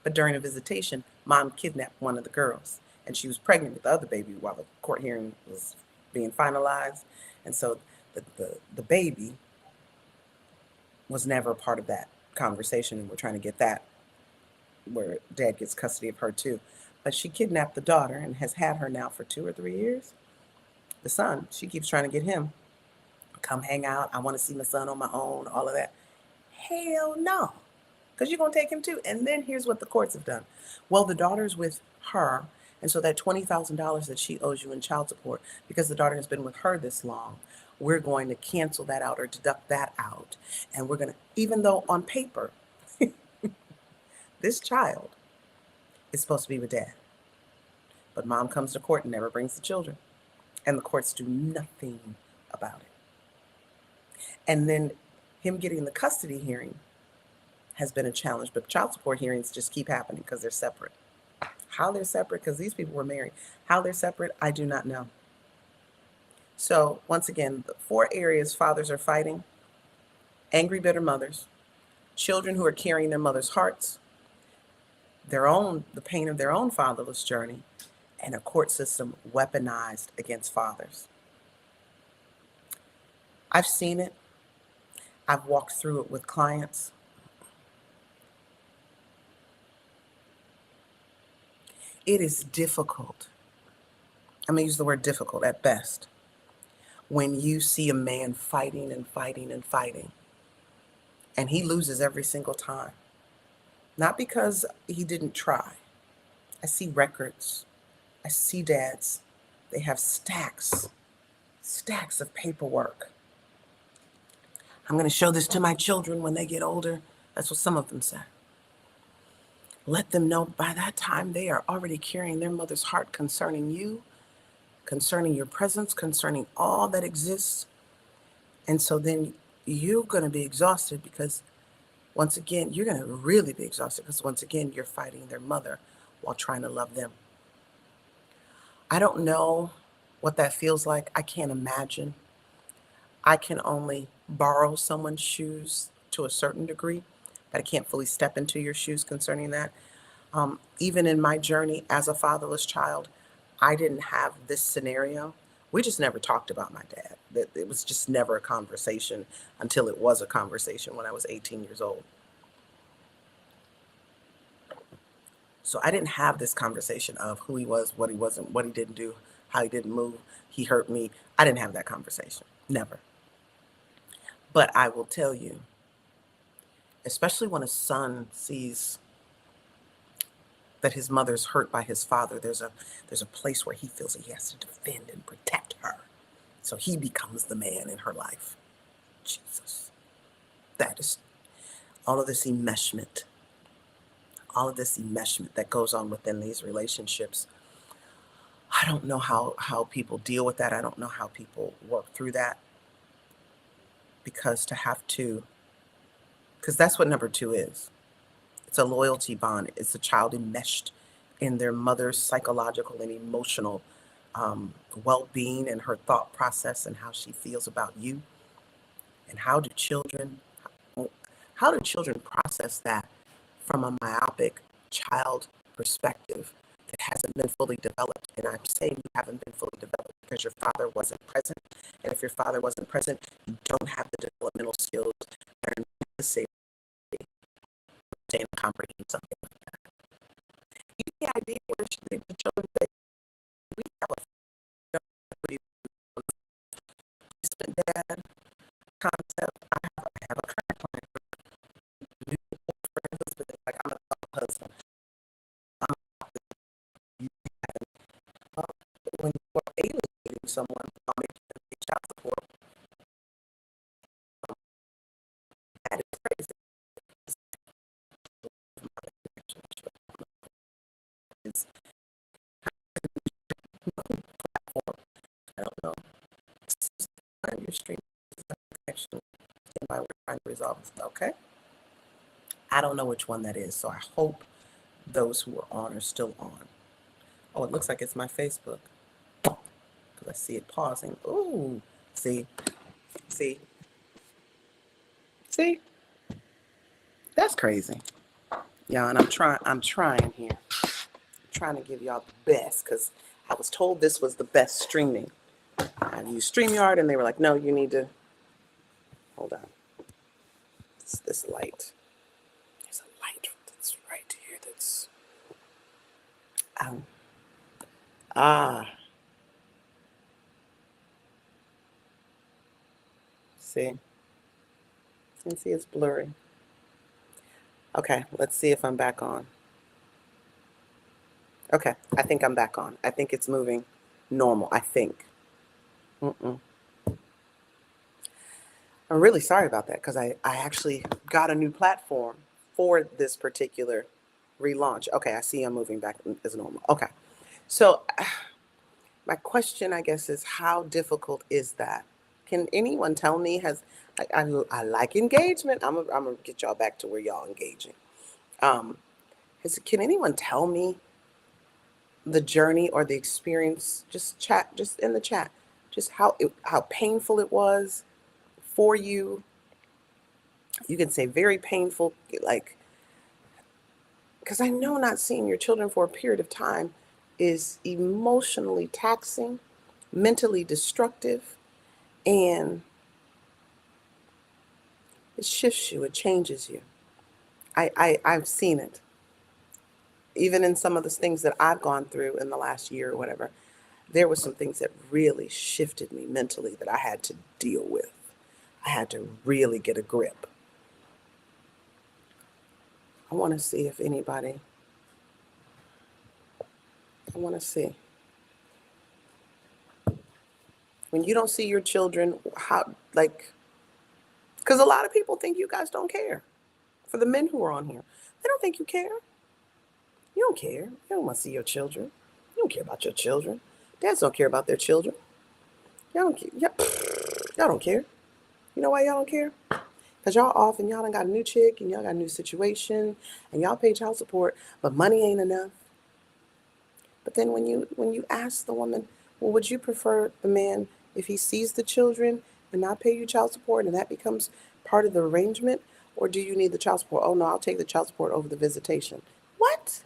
But during a visitation, mom kidnapped one of the girls, and she was pregnant with the other baby while the court hearing was being finalized. And so the baby was never a part of that conversation, and we're trying to get that where dad gets custody of her too. But she kidnapped the daughter and has had her now for 2 or 3 years. The son, she keeps trying to get him, come hang out. I want to see my son on my own, all of that. Hell no, because you're going to take him too. And then here's what the courts have done. Well, the daughter's with her, and so that $20,000 that she owes you in child support, because the daughter has been with her this long, we're going to cancel that out or deduct that out. And we're going to, even though on paper, this child is supposed to be with dad. But mom comes to court and never brings the children. And the courts do nothing about it. And then him getting the custody hearing has been a challenge, but child support hearings just keep happening because they're separate. How they're separate, because these people were married. How they're separate, I do not know. So once again, the 4 areas fathers are fighting: angry, bitter mothers, children who are carrying their mother's hearts, the pain of their own fatherless journey, and a court system weaponized against fathers. I've seen it. I've walked through it with clients. It is difficult. I'm going to use the word difficult at best when you see a man fighting and fighting and fighting, and he loses every single time. Not because he didn't try. I see records. I see dads. They have stacks of paperwork. I'm going to show this to my children when they get older. That's what some of them say. Let them know by that time they are already carrying their mother's heart concerning you, concerning your presence, concerning all that exists. And so then you're going to be exhausted because, once again, you're going to really be exhausted because, once again, you're fighting their mother while trying to love them. I don't know what that feels like. I can't imagine. I can only borrow someone's shoes to a certain degree, but I can't fully step into your shoes concerning that. Even in my journey as a fatherless child, I didn't have this scenario. We just never talked about my dad. It was just never a conversation until it was a conversation when I was 18 years old. So I didn't have this conversation of who he was, what he wasn't, what he didn't do, how he didn't move, he hurt me. I didn't have that conversation. Never. But I will tell you, especially when a son sees that his mother's hurt by his father, there's a place where he feels that he has to defend and protect her. So he becomes the man in her life. Jesus. That is all of this enmeshment that goes on within these relationships. I don't know how people deal with that. I don't know how people work through that, because because that's what number two is. It's a loyalty bond. It's a child enmeshed in their mother's psychological and emotional well-being and her thought process and how she feels about you. And how do children process that from a myopic child perspective that hasn't been fully developed? And I'm saying you haven't been fully developed because your father wasn't present. And if your father wasn't present, you don't have the developmental skills that are necessary to understand and comprehend something like that. You get the idea where the children say, we have a replacement dad concept. I have a current client for new husband, like I'm a husband. When you are alienating someone while making them pay child support, that is crazy. It's platform. I don't know. Find your stream connection and why we're trying to resolve this. Okay. I don't know which one that is, so I hope those who are on are still on. Oh, it looks like it's my Facebook because I see it pausing. Ooh, see, see, see. That's crazy. Yeah, and I'm trying here. I'm trying to give y'all the best because I was told this was the best streaming. I used StreamYard and they were like, no, you need to, hold on. It's this light. There's a light that's right here that's, um, ah, see, you see it's blurry. Okay, let's see if I'm back on. Okay, I think I'm back on. I think it's moving normal, I think. Mm-mm. I'm really sorry about that because I actually got a new platform for this particular relaunch. Okay, I see I'm moving back as normal. Okay, so my question, I guess, is how difficult is that? Can anyone tell me? I like engagement. I'm gonna get y'all back to where y'all engaging. Um, can anyone tell me the journey or the experience? Just in the chat, just how painful it was for you. You can say very painful, like, because I know not seeing your children for a period of time is emotionally taxing, mentally destructive, and it shifts you, it changes you. I've seen it. Even in some of the things that I've gone through in the last year or whatever, there were some things that really shifted me mentally that I had to deal with. I had to really get a grip. I want to see if anybody, I want to see. When you don't see your children, how, like, because a lot of people think you guys don't care. For the men who are on here, they don't think you care. You don't care. You don't want to see your children. You don't care about your children. Dads don't care about their children. Y'all don't care. Y'all don't care. You know why y'all don't care? Because y'all off and y'all done got a new chick and y'all got a new situation and y'all pay child support, but money ain't enough. But then when you ask the woman, well, would you prefer the man if he sees the children and not pay you child support and that becomes part of the arrangement? Or do you need the child support? Oh no, I'll take the child support over the visitation. What?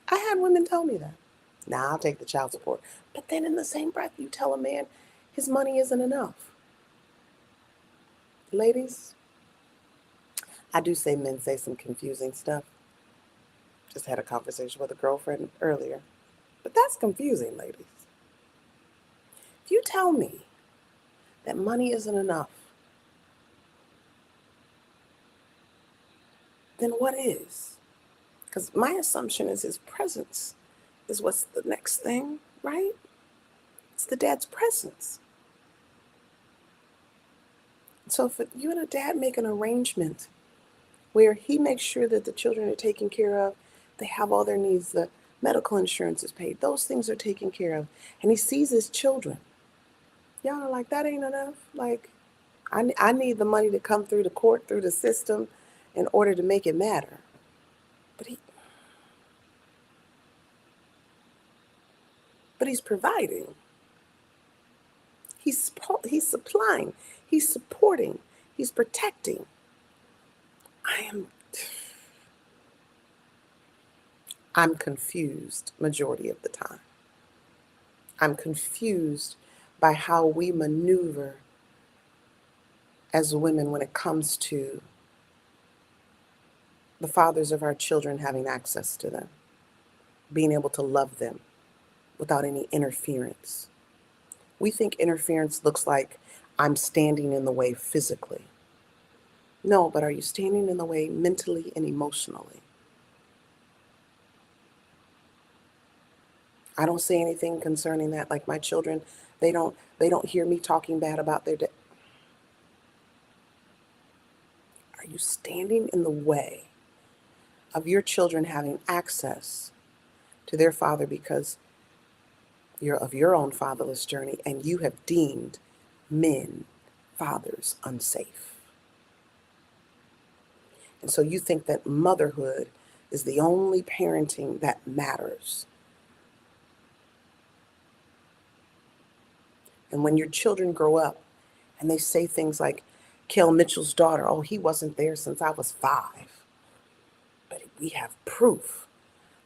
I had women tell me that. Nah, I'll take the child support. But then in the same breath, you tell a man his money isn't enough. Ladies, I do say men say some confusing stuff. Just had a conversation with a girlfriend earlier. But that's confusing, ladies. If you tell me that money isn't enough, then what is? Because my assumption is his presence is what's the next thing, right? It's the dad's presence. So if you and a dad make an arrangement where he makes sure that the children are taken care of, they have all their needs, the medical insurance is paid, those things are taken care of, and he sees his children, y'all are like, that ain't enough. Like, I need the money to come through the court, through the system, in order to make it matter. But he's providing. He's supplying. He's supporting. He's protecting. I am I'm confused majority of the time. I'm confused by how we maneuver as women when it comes to the fathers of our children having access to them, being able to love them without any interference. We think interference looks like I'm standing in the way physically. No, but are you standing in the way mentally and emotionally? I don't say anything concerning that. Like my children, they don't hear me talking bad about their dad. Are you standing in the way of your children having access to their father because you're of your own fatherless journey and you have deemed men, fathers, unsafe? And so you think that motherhood is the only parenting that matters. And when your children grow up and they say things like, Kel Mitchell's daughter, oh, he wasn't there since I was 5. But we have proof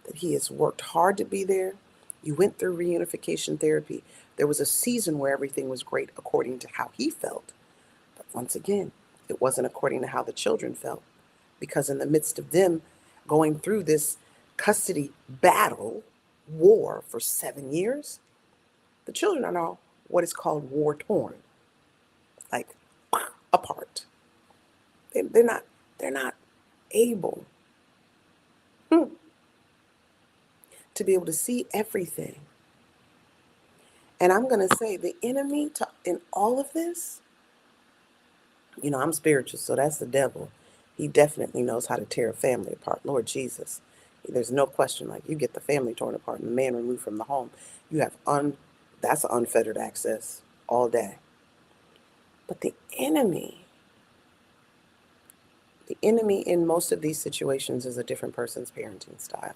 that he has worked hard to be there. You went through reunification therapy. There was a season where everything was great according to how he felt. But once again, it wasn't according to how the children felt. Because in the midst of them going through this custody battle, war for 7 years, the children are now what is called war torn, like apart. They're not able to be able to see everything. And I'm going to say the enemy in all of this, I'm spiritual, so that's the devil. He definitely knows how to tear a family apart. Lord Jesus. There's no question, like you get the family torn apart and the man removed from the home. You have that's unfettered access all day. But the enemy in most of these situations is a different person's parenting style.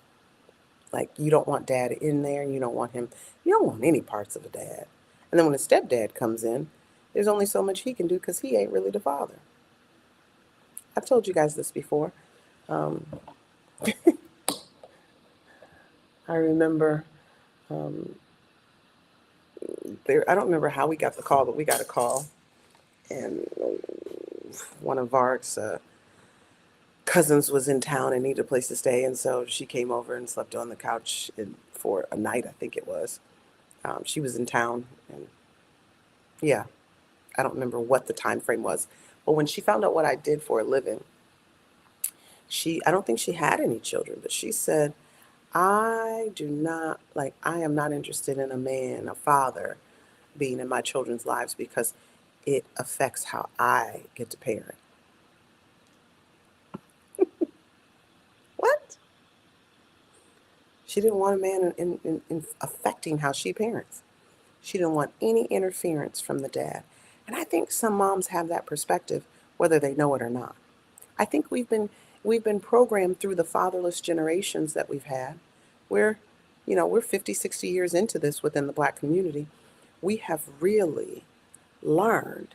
Like you don't want dad in there, you don't want him, you don't want any parts of a dad. And then when a stepdad comes in, there's only so much he can do because he ain't really the father. I've told you guys this before. Um, I remember I don't remember how we got the call, but we got a call, and one of Vark's cousins was in town and needed a place to stay, and so she came over and slept on the couch for a night, I think it was. She was in town, and yeah, I don't remember what the time frame was, but when she found out what I did for a living, I don't think she had any children, but she said, I am not interested in a man, a father, being in my children's lives because it affects how I get to parent. What? She didn't want a man in affecting how she parents. She didn't want any interference from the dad. And I think some moms have that perspective, whether they know it or not. I think we've been programmed through the fatherless generations that we've had. We're, we're 50, 60 years into this within the Black community. We have really learned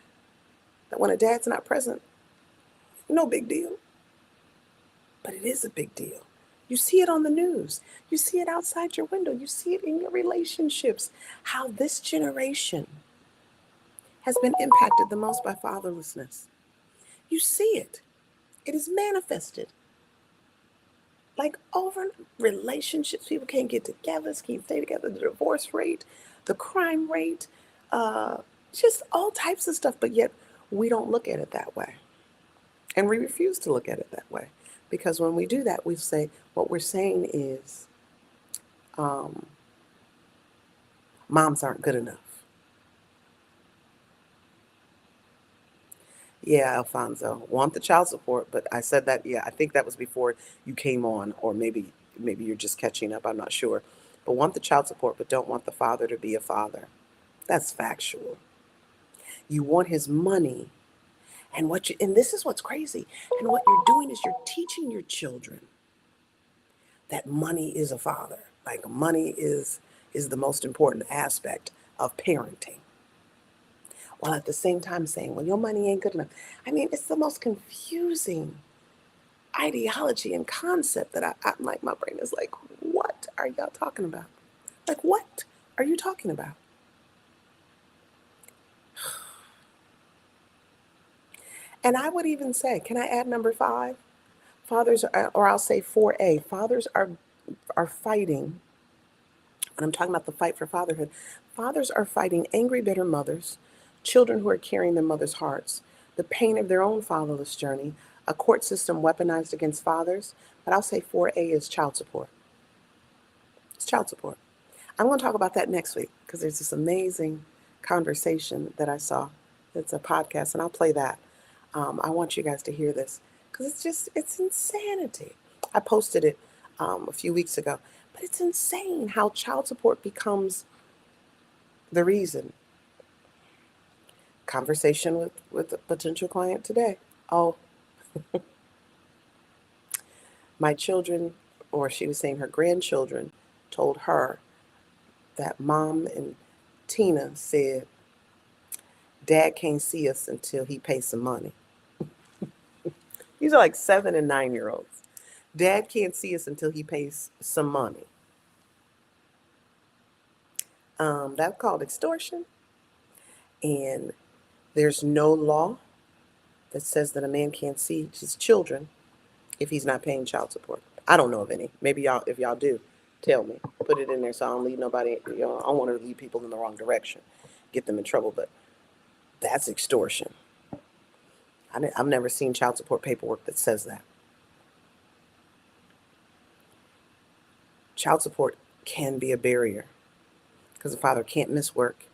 that when a dad's not present, no big deal. But it is a big deal. You see it on the news. You see it outside your window. You see it in your relationships. How this generation has been impacted the most by fatherlessness. You see it. It is manifested. Like over relationships, people can't get together, can't stay together, the divorce rate, the crime rate, uh, just all types of stuff. But yet we don't look at it that way. And we refuse to look at it that way. Because when we do that, we say, what we're saying is, um, moms aren't good enough. Yeah, Alfonso, want the child support, but I said that, yeah, I think that was before you came on, or maybe you're just catching up, I'm not sure. But want the child support, but don't want the father to be a father. That's factual. You want his money, and this is what's crazy. And what you're doing is you're teaching your children that money is a father. Like money is the most important aspect of parenting. While at the same time saying, well, your money ain't good enough. I mean, it's the most confusing ideology and concept that I'm like, my brain is like, what are y'all talking about? Like, what are you talking about? And I would even say, can I add number 5? Fathers, or I'll say 4A, fathers are fighting, and I'm talking about the fight for fatherhood. Fathers are fighting angry, bitter mothers, children who are carrying their mothers' hearts, the pain of their own fatherless journey, a court system weaponized against fathers. But I'll say 4A is child support. It's child support. I'm going to talk about that next week because there's this amazing conversation that I saw. It's a podcast, and I'll play that. I want you guys to hear this because it's insanity. I posted it a few weeks ago, but it's insane how child support becomes the reason. Conversation with a potential client today. Oh, my children, or she was saying her grandchildren, told her that mom and Tina said, Dad can't see us until he pays some money. These are like 7 and 9 year olds. Dad can't see us until he pays some money. That's called extortion. And there's no law that says that a man can't see his children if he's not paying child support. I don't know of any. Maybe y'all, if y'all do, tell me. Put it in there so I don't lead nobody. I don't want to lead people in the wrong direction, get them in trouble. But that's extortion. I've never seen child support paperwork that says that. Child support can be a barrier because the father can't miss work.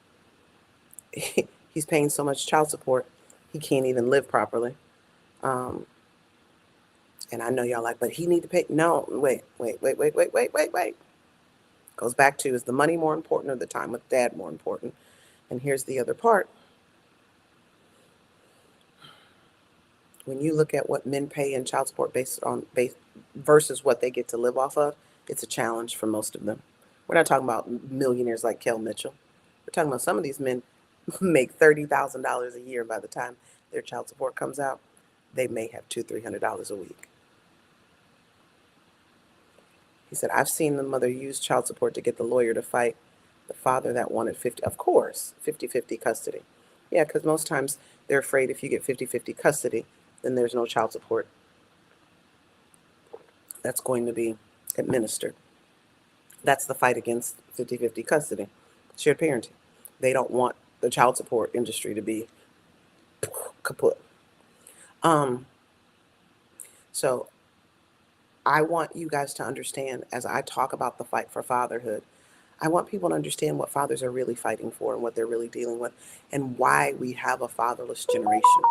He's paying so much child support, he can't even live properly. Um, and I know y'all like, but he need to pay. No, wait. Goes back to, is the money more important or the time with dad more important? And here's the other part. When you look at what men pay in child support versus what they get to live off of, it's a challenge for most of them. We're not talking about millionaires like Kel Mitchell. We're talking about some of these men make $30,000 a year. By the time their child support comes out, they may have $200-300 a week. He said, I've seen the mother use child support to get the lawyer to fight the father that wanted 50, of course, 50-50 custody. Yeah, because most times they're afraid if you get 50-50 custody, then there's no child support that's going to be administered. That's the fight against 50-50 custody, shared parenting. They don't want the child support industry to be kaput. Um, so I want you guys to understand, as I talk about the fight for fatherhood, I want people to understand what fathers are really fighting for and what they're really dealing with, and why we have a fatherless generation,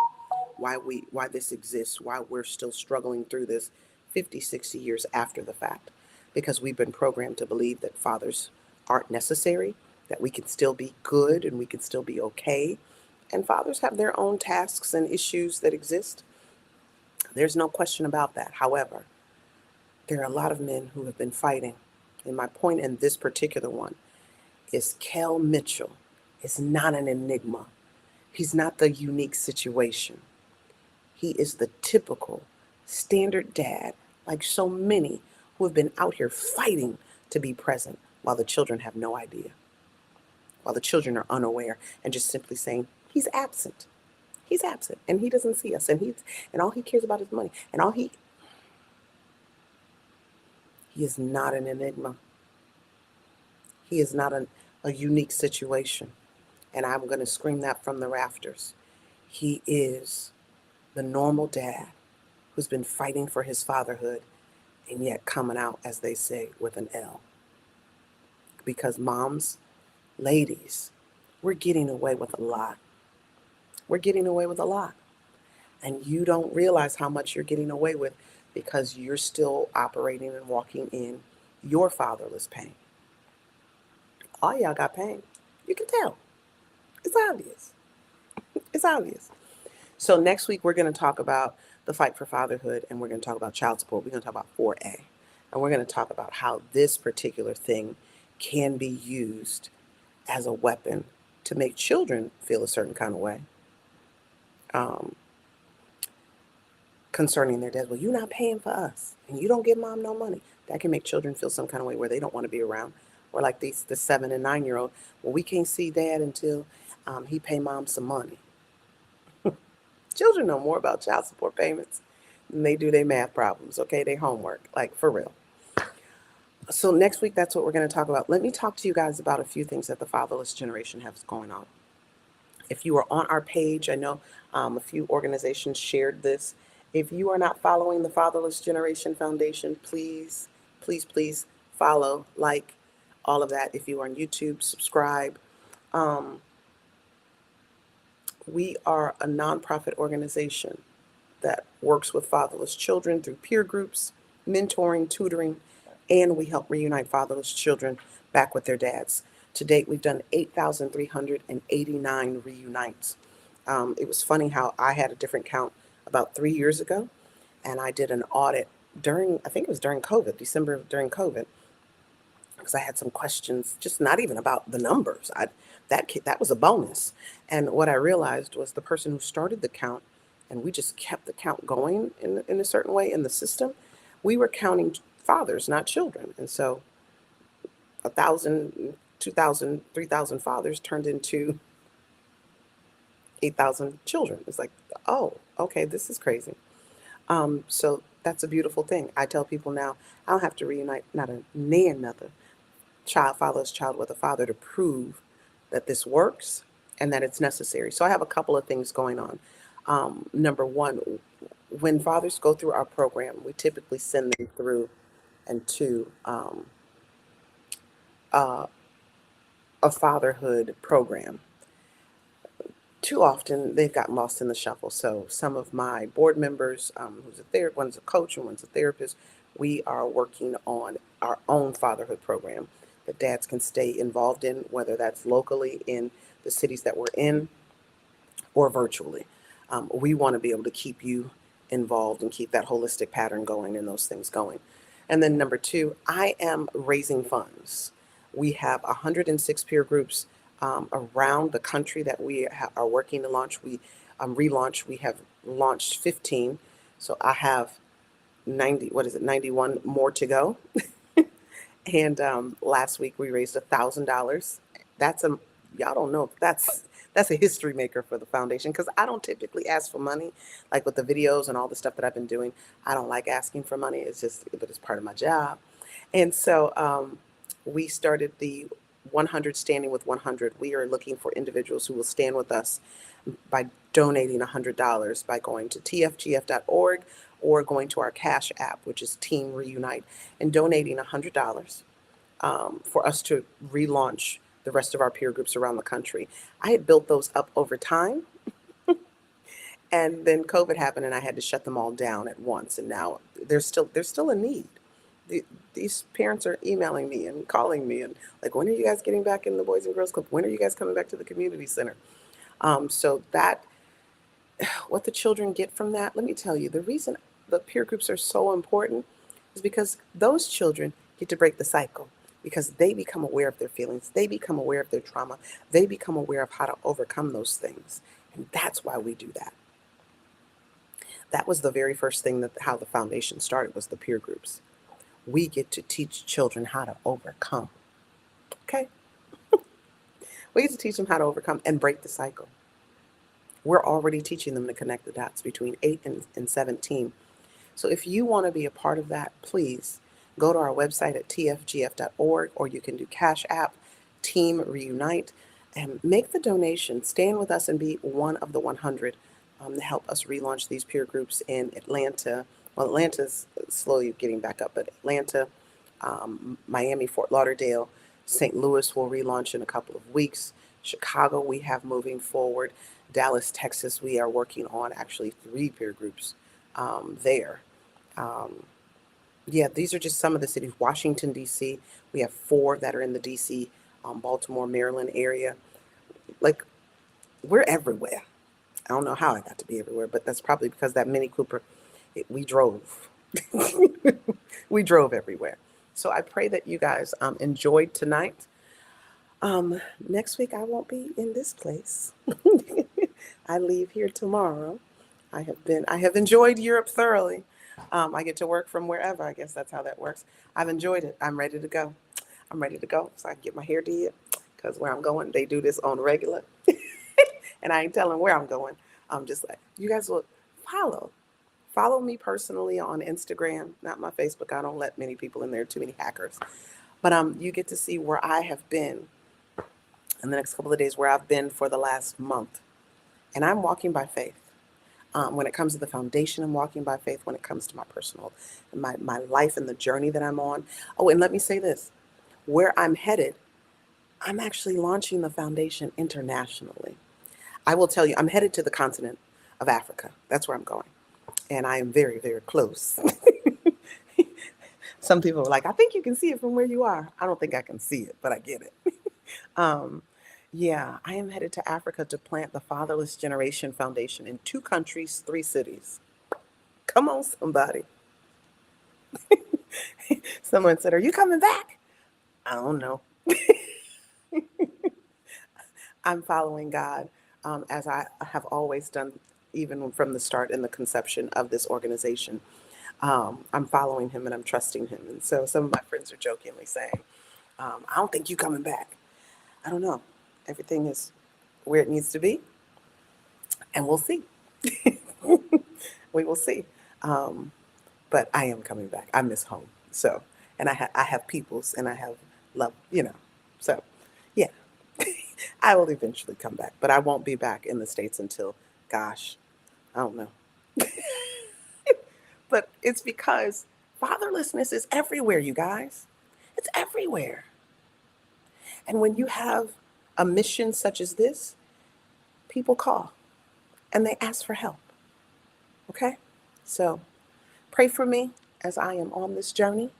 why this exists, why we're still struggling through this 50-60 years after the fact. Because we've been programmed to believe that fathers aren't necessary, that we can still be good and we can still be okay. And fathers have their own tasks and issues that exist. There's no question about that. However, there are a lot of men who have been fighting. And my point in this particular one is Kel Mitchell is not an enigma. He's not the unique situation. He is the typical standard dad, like so many who have been out here fighting to be present while the children have no idea, while the children are unaware and just simply saying, he's absent. He's absent and he doesn't see us, and all he cares about is money. And all he He is not an enigma. He is not a unique situation. And I'm going to scream that from the rafters. He is the normal dad who's been fighting for his fatherhood and yet coming out, as they say, with an L. Because moms, ladies, we're getting away with a lot. We're getting away with a lot. And you don't realize how much you're getting away with because you're still operating and walking in your fatherless pain. All y'all got pain. You can tell. It's obvious. It's obvious. So next week we're going to talk about the fight for fatherhood, and we're going to talk about child support. We're going to talk about 4A, and we're going to talk about how this particular thing can be used as a weapon to make children feel a certain kind of way um, concerning their dads. Well, you're not paying for us, and you don't give mom no money. That can make children feel some kind of way where they don't want to be around. Or like the 7 and 9-year-old. Well, we can't see dad until he pay mom some money. Children know more about child support payments than they do their math problems, okay? Their homework, like for real. So next week, that's what we're going to talk about. Let me talk to you guys about a few things that the fatherless generation has going on. If you are on our page, I know a few organizations shared this. If you are not following the Fatherless Generation Foundation, please, please, please follow, like, all of that. If you are on YouTube, subscribe. Um, we are a nonprofit organization that works with fatherless children through peer groups, mentoring, tutoring, and we help reunite fatherless children back with their dads. To date, we've done 8,389 reunites. It was funny how I had a different count about 3 years ago, and I did an audit during, I think it was during COVID, December during COVID, because I had some questions, just not even about the numbers. That was a bonus. And what I realized was the person who started the count, and we just kept the count going in a certain way in the system. We were counting fathers, not children, and so 1,000, 2,000, 3,000 fathers turned into 8,000 children. It's like, oh, okay, this is crazy. So that's a beautiful thing. I tell people now, I don't have to reunite not a nay another fatherless child with a father to prove that this works and that it's necessary. So I have a couple of things going on. Number one, when fathers go through our program, we typically send them through and to uh, a fatherhood program. Too often they've gotten lost in the shuffle. So some of my board members, one's a coach and one's a therapist, we are working on our own fatherhood program that dads can stay involved in, whether that's locally in the cities that we're in or virtually. We want to be able to keep you involved and keep that holistic pattern going and those things going. And then number two, I am raising funds. We have 106 peer groups around the country that we are working to launch. We relaunch. We have launched 15. So I have 91 more to go. And last week we raised $1,000. That's a Y'all don't know if that's a history maker for the foundation because I don't typically ask for money, like with the videos and all the stuff that I've been doing. I don't like asking for money. But it's part of my job. And so we started the 100 Standing with 100. We are looking for individuals who will stand with us by donating $100 by going to tfgf.org or going to our Cash app, which is Team Reunite, and donating $100 for us to relaunch the rest of our peer groups around the country. I had built those up over time, and then COVID happened, and I had to shut them all down at once. And now there's still a need. These parents are emailing me and calling me, and like, when are you guys getting back in the Boys and Girls Club? When are you guys coming back to the community center? So that what the children get from that, let me tell you, the reason the peer groups are so important is because those children get to break the cycle because they become aware of their feelings. They become aware of their trauma. They become aware of how to overcome those things. And that's why we do that. That was the very first thing how the foundation started was the peer groups. We get to teach children how to overcome. Okay? We get to teach them how to overcome and break the cycle. We're already teaching them to connect the dots between 8 and 17. So if you want to be a part of that, please go to our website at tfgf.org, or you can do Cash App, Team Reunite, and make the donation. Stand with us and be one of the 100 to help us relaunch these peer groups in Atlanta. Well, Atlanta's slowly getting back up, but Atlanta, Miami, Fort Lauderdale, St. Louis will relaunch in a couple of weeks. Chicago, we have moving forward. Dallas, Texas, we are working on actually 3 peer groups there. Yeah, these are just some of the cities. Washington, D.C., we have 4 that are in the D.C., Baltimore, Maryland area. Like, we're everywhere. I don't know how I got to be everywhere, but that's probably because that Mini Cooper, we drove. We drove everywhere. So I pray that you guys enjoyed tonight. Next week I won't be in this place. I leave here tomorrow. I have enjoyed Europe thoroughly. I get to work from wherever. I guess that's how that works. I've enjoyed it. I'm ready to go. I'm ready to go so I can get my hair did, because where I'm going, they do this on regular. And I ain't telling where I'm going. I'm just like, you guys will follow me personally on Instagram, not my Facebook. I don't let many people in there, too many hackers. But you get to see where I have been in the next couple of days, where I've been for the last month. And I'm walking by faith. When it comes to the foundation, I'm walking by faith. When it comes to my personal, my life and the journey that I'm on. Oh, and let me say this. Where I'm headed, I'm actually launching the foundation internationally. I will tell you, I'm headed to the continent of Africa. That's where I'm going. And I am very, very close. Some people are like, I think you can see it from where you are. I don't think I can see it, but I get it. Um, yeah, I am headed to Africa to plant the Fatherless Generation Foundation in 2 countries, 3 cities. Come on, somebody. Someone said, are you coming back? I don't know. I'm following God, as I have always done, even from the start in the conception of this organization. I'm following him and I'm trusting him. And so some of my friends are jokingly saying, I don't think you coming back. I don't know. Everything is where it needs to be, and we'll see. We will see. Um, but I am coming back. I miss home. So, and I have peoples and I have love, So, yeah, I will eventually come back, but I won't be back in the States until, gosh, I don't know. But it's because fatherlessness is everywhere, you guys. It's everywhere. And when you have a mission such as this, people call and they ask for help. Okay? So pray for me as I am on this journey.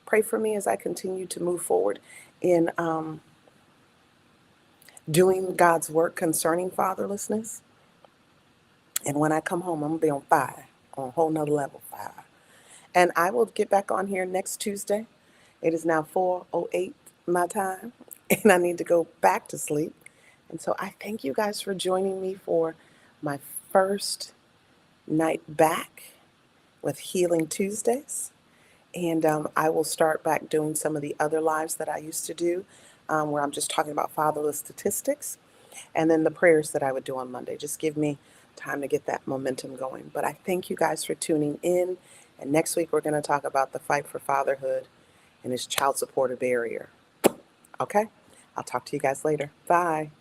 Pray for me as I continue to move forward in doing God's work concerning fatherlessness. And when I come home, I'm going to be on fire, on a whole nother level fire. And I will get back on here next Tuesday. It is now 4:08 my time, and I need to go back to sleep. And so I thank you guys for joining me for my first night back with Healing Tuesdays. And I will start back doing some of the other lives that I used to do, where I'm just talking about fatherless statistics, and then the prayers that I would do on Monday. Just give me time to get that momentum going. But I thank you guys for tuning in. And next week, we're going to talk about the fight for fatherhood and its child support barrier. Okay? I'll talk to you guys later. Bye.